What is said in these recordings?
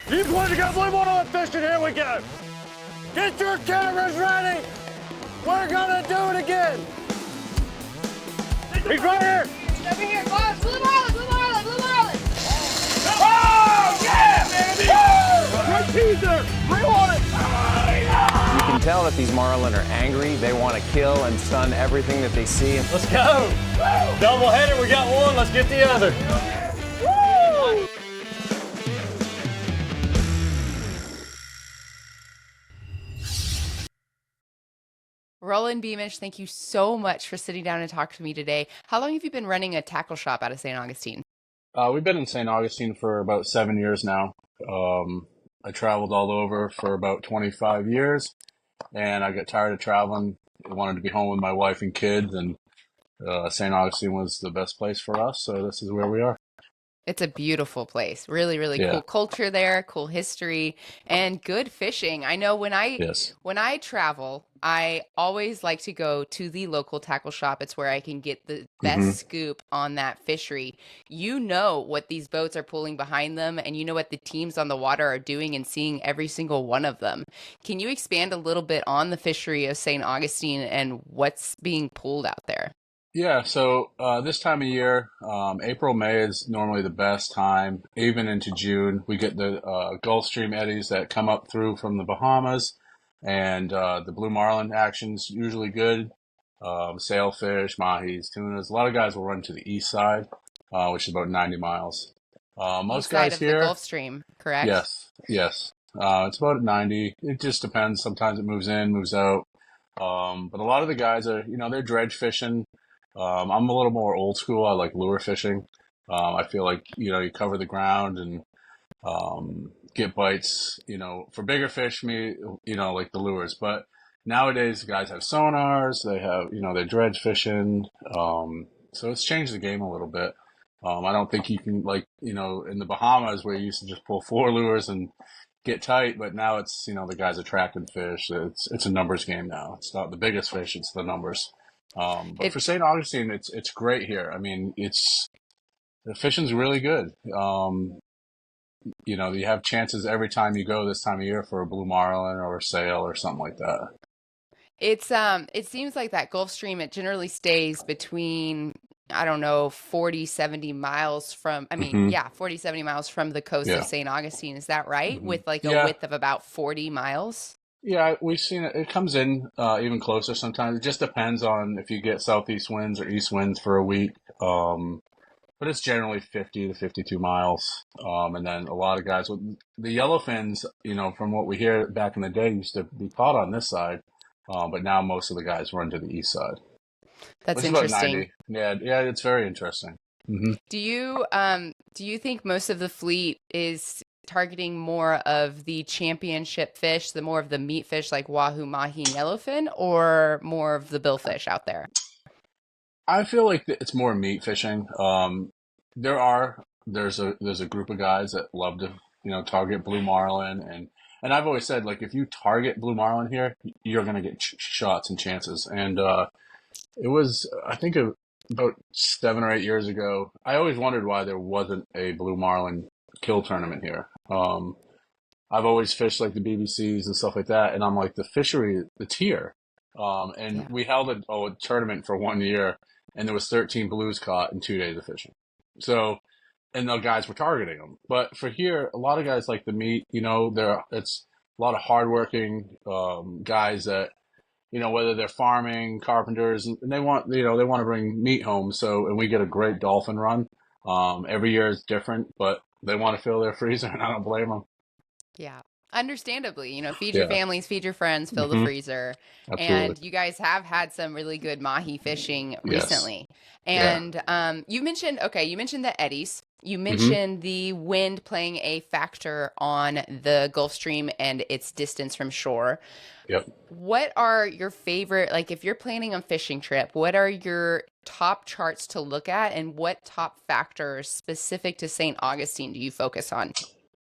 You boys got blue water fishing, here we go. Get your cameras ready. We're gonna do it again. He's right here. Over here, go on, blue marlin, blue marlin, blue marlin. Oh, yeah, baby. Great teaser. Blue water. You can tell that these marlin are angry. They want to kill and stun everything that they see. Let's go. Double header, we got one. Let's get the other. Woo! Roland Beamish, thank you so much for sitting down and talking to me today. How long have you been running a tackle shop out of St. Augustine? We've been in St. Augustine for about 7 years now. I traveled all over for about 25 years, and I got tired of traveling. I wanted to be home with my wife and kids, and St. Augustine was the best place for us, so this is where we are. It's a beautiful place. Really, really cool culture there, cool history, and good fishing. I know when I travel, I always like to go to the local tackle shop. It's where I can get the best scoop on that fishery. You know what these boats are pulling behind them, and you know what the teams on the water are doing and seeing every single one of them. Can you expand a little bit on the fishery of St. Augustine and what's being pulled out there? Yeah, so this time of year, April, May is normally the best time. Even into June, we get the Gulf Stream eddies that come up through from the Bahamas, and the blue marlin action's usually good. Sailfish, mahis, tunas. A lot of guys will run to the east side, which is about 90 miles. Most East guys side of here, the Gulf Stream, correct? yes. It's about 90. It just depends. Sometimes it moves in, moves out. But a lot of the guys are, they're dredge fishing. I'm a little more old school. I like lure fishing. I feel like, you cover the ground and get bites, for bigger fish, like the lures. But nowadays, guys have sonars. They have, they're dredge fishing. So it's changed the game a little bit. I don't think you can, in the Bahamas where you used to just pull 4 lures and get tight, but now it's, the guys are tracking fish. It's a numbers game now. It's not the biggest fish, it's the numbers. But for St. Augustine, it's great here. I mean, the fishing's really good. You have chances every time you go this time of year for a blue marlin or a sail or something like that. It seems like that Gulf Stream, it generally stays between, I don't know, 40, 70 miles from, 40, 70 miles from the coast of St. Augustine. Is that right? With a width of about 40 miles? Yeah, we've seen it. It comes in even closer sometimes. It just depends on if you get southeast winds or east winds for a week. But it's generally 50 to 52 miles. And then a lot of guys with the yellowfins, from what we hear back in the day, used to be caught on this side. But now most of the guys run to the east side. That's interesting. Yeah, it's very interesting. Mm-hmm. Do you think most of the fleet is targeting more of the championship fish, the more of the meat fish like wahoo, mahi, and yellowfin, or more of the billfish out there? I feel like it's more meat fishing. There's a group of guys that love to target blue marlin, and I've always said, like, if you target blue marlin here, you're gonna get shots and chances. And it was, I think, about 7 or 8 years ago. I always wondered why there wasn't a blue marlin kill tournament here. I've always fished like the BBCs and stuff like that, and I'm like, the fishery, it's here. We held a tournament for 1 year, and there was 13 blues caught in 2 days of fishing. So, and the guys were targeting them. But for here, a lot of guys like the meat. It's a lot of hardworking guys that, whether they're farming, carpenters, and they want to bring meat home. So, and we get a great dolphin run. Every year is different, but they want to fill their freezer, and I don't blame them. Yeah. Understandably, feed your families, feed your friends, fill the freezer. Absolutely. And you guys have had some really good mahi fishing recently. And you mentioned the eddies. You mentioned the wind playing a factor on the Gulf Stream and its distance from shore. Yep. What are your favorite, like if you're planning a fishing trip, what are your top charts to look at, and what top factors specific to St. Augustine do you focus on?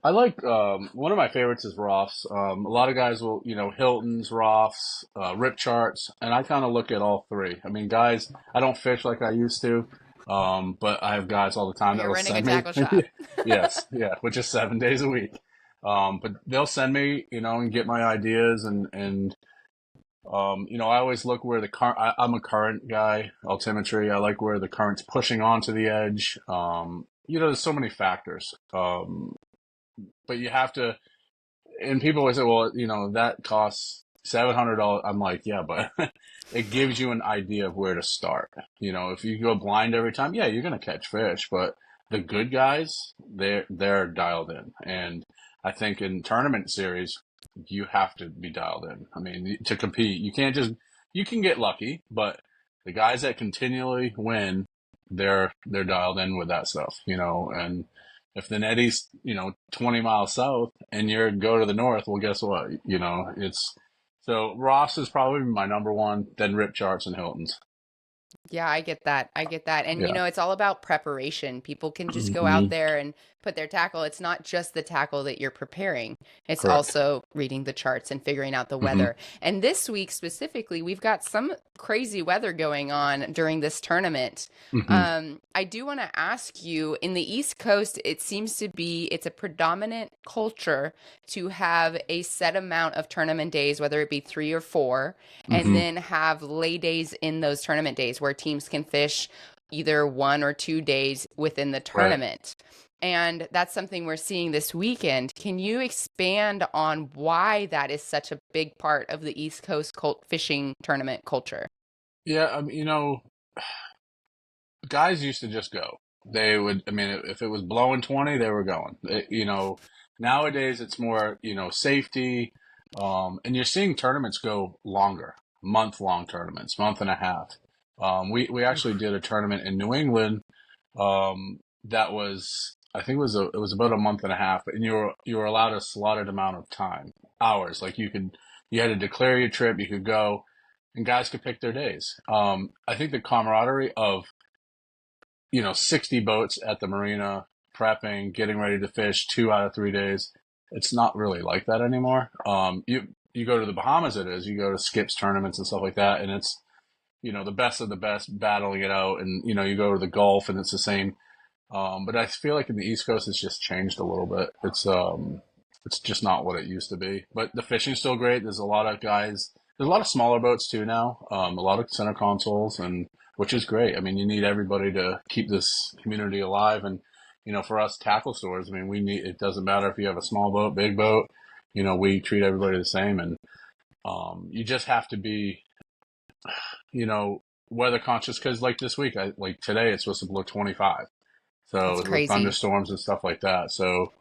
I like, one of my favorites is Roths. A lot of guys will, Hilton's, Roths, rip charts, and I kind of look at all three. I mean, guys, I don't fish like I used to, but I have guys all the time that will running send a tackle shop. Yes, yeah, which is 7 days a week. But they'll send me, and get my ideas and I always look where the current, I'm a current guy, altimetry. I like where the current's pushing onto the edge. There's so many factors. But you have to, and people always say, well, that costs $700. I'm like, yeah, but it gives you an idea of where to start. If you go blind every time, yeah, you're going to catch fish, but the good guys, they're dialed in. And I think in tournament series, you have to be dialed in. I mean, to compete, you can get lucky, but the guys that continually win, they're dialed in with that stuff, and if the Nettie's, 20 miles south and you're go to the north, well, guess what? So Ross is probably my number one, then Rip Charts and Hilton's. Yeah, I get that. And, it's all about preparation. People can just go Mm-hmm. out there and put their tackle. It's not just the tackle that you're preparing. It's Correct. also reading the charts and figuring out the weather. And this week specifically, we've got some crazy weather going on during this tournament. I do want to ask you, in the East Coast, it seems to be, it's a predominant culture to have a set amount of tournament days, whether it be 3 or 4, and then have lay days in those tournament days where teams can fish either 1 or 2 days within the tournament. Right. And that's something we're seeing this weekend. Can you expand on why that is such a big part of the East Coast fishing tournament culture? Yeah, guys used to just go. They would, if it was blowing 20, they were going. Nowadays it's more, safety. And you're seeing tournaments go longer, month-long tournaments, month and a half. We actually did a tournament in New England that was, I think it was about a month and a half, and you were allowed a slotted amount of time, hours. Like you had to declare your trip, you could go, and guys could pick their days. I think the camaraderie of 60 boats at the marina, prepping, getting ready to fish 2 out of 3 days, it's not really like that anymore. You go to the Bahamas, you go to skips tournaments and stuff like that, and it's the best of the best battling it out, and you go to the Gulf and it's the same. But I feel like in the East Coast it's just changed a little bit. It's just not what it used to be. But the fishing's still great. There's a lot of guys. There's a lot of smaller boats too now. A lot of center consoles, and which is great. You need everybody to keep this community alive. And for us tackle stores, it doesn't matter if you have a small boat, big boat. We treat everybody the same, and you just have to be, weather conscious. Because like this week, like today, it's supposed to blow 25. So with thunderstorms and stuff like that. So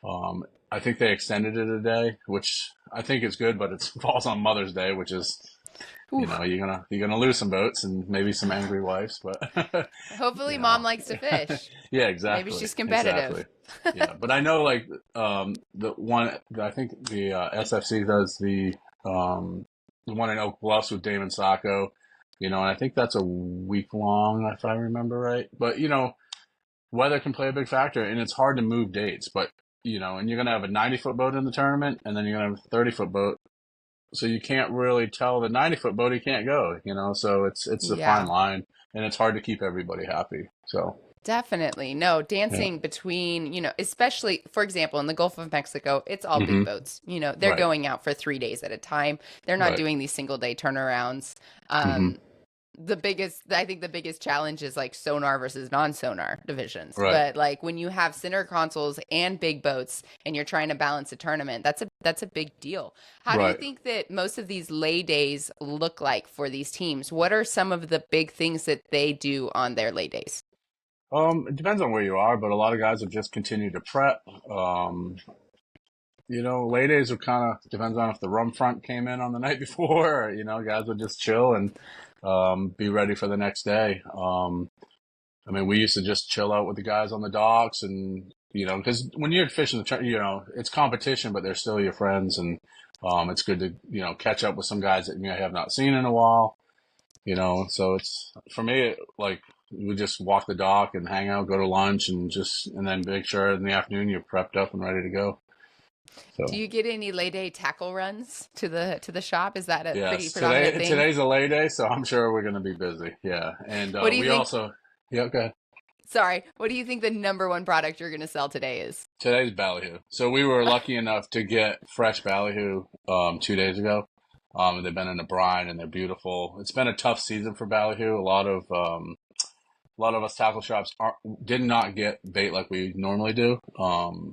I think they extended it a day, which I think is good, but it falls on Mother's Day, which is, you're gonna lose some boats and maybe some angry wives, but hopefully Mom likes to fish. Yeah, exactly. Maybe she's competitive. Exactly. Yeah, but I know the one, I think the SFC does the one in Oak Bluffs with Damon Sacco, and I think that's a week long, if I remember right. But weather can play a big factor, and it's hard to move dates. But and you're gonna have a 90-foot boat in the tournament, and then you're gonna have a 30-foot boat, so you can't really tell the 90-foot boat he can't go. So it's a fine line, and it's hard to keep everybody happy. So definitely dancing between especially for example in the Gulf of Mexico, it's all big boats. They're going out for 3 days at a time. They're not doing these single day turnarounds. I think the biggest challenge is like sonar versus non-sonar divisions. But like when you have center consoles and big boats and you're trying to balance a tournament, that's a big deal. How do you think that most of these lay days look like for these teams? What are some of the big things that they do on their lay days? It depends on where you are, but a lot of guys have just continued to prep. Lay days would kind of depends on if the rum front came in on the night before, or, guys would just chill and be ready for the next day. We used to just chill out with the guys on the docks, and because when you're fishing it's competition, but they're still your friends, and it's good to catch up with some guys that you have not seen in a while. So it's for me we just walk the dock and hang out, go to lunch, and then make sure in the afternoon you're prepped up and ready to go. So. Do you get any lay day tackle runs to the shop? Is that a pretty predominant thing? Today's a lay day, so I'm sure we're going to be busy. Yeah, and what do you think? also go ahead. Sorry, what do you think the #1 product you're going to sell today is? Today's ballyhoo. So we were lucky enough to get fresh ballyhoo 2 days ago. They've been in a brine and they're beautiful. It's been a tough season for ballyhoo. A lot of us tackle shops did not get bait like we normally do.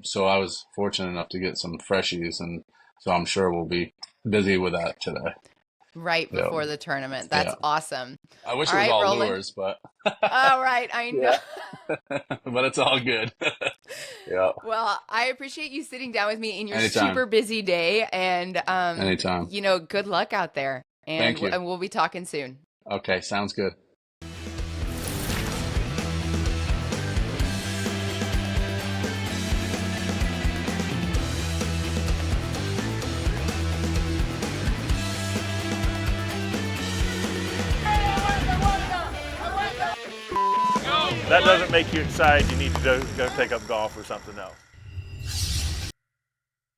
So I was fortunate enough to get some freshies, and so I'm sure we'll be busy with that today. Right before the tournament. That's awesome. I wish it was all Roland. lures, but all right, I know. But it's all good. Yeah. Well, I appreciate you sitting down with me in your Anytime. super busy day, and Anytime. You know, good luck out there. And Thank you. And we'll be talking soon. Okay, sounds good. That doesn't make you excited. You need to go take up golf or something else.